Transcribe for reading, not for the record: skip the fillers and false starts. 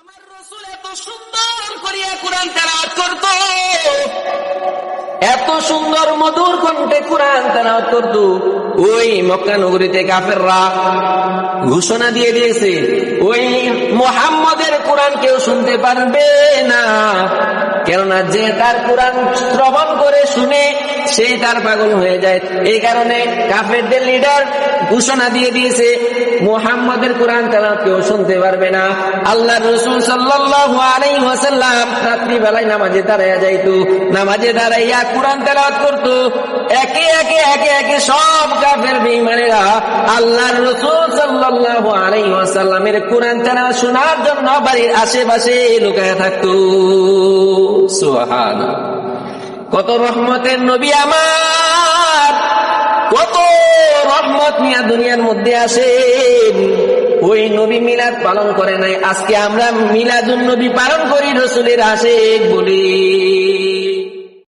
আমার রাসূল এত সুন্দর করিয়া কোরআন তেলাওয়াত করত, এত সুন্দর মধুর কণ্ঠে কোরআন তেলাওয়াত করত। ওই মক্কা নগরীতে কাফেররা ঘোষণা দিয়ে দিয়েছে, ওই মুহাম্মদের কোরআন কেউ শুনতে পারবে না, কেননা যে তার কোরআন শ্রবণ করে শুনে সেই তার পাগল হয়ে যায়। এই কারণে কাফেরদের লিডার ঘোষণা দিয়ে দিয়েছে, মুহাম্মদের কোরআন তেলাওয়াত কেউ শুনতে পারবে না। আল্লাহর রাসূল সাল্লাল্লাহু আলাইহি ওয়াসাল্লাম রাত্রি বেলায় নামাজে দাঁড়াইয়া যাইতো, নামাজে দাঁড়াইয়া কোরআন তেলাওয়াত করত। একে একে সব কাফের বেঈমানেরা আল্লাহর রাসূল সাল্লাল্লাহু আলাইহি ওয়াসাল্লামের কোরআন তেলাওয়াত শোনার জন্য বাড়ির আশেপাশে লুকায়া থাকতো। সুবহানাল্লাহ, কত রহমতের নবী আমার, কত রহমত নিয়ে দুনিয়ার মধ্যে আসেন। ওই নবী মিলাদ পালন করে নাই, আজকে আমরা মিলাদুন নবী পালন করি রাসূলের আশিক বলি।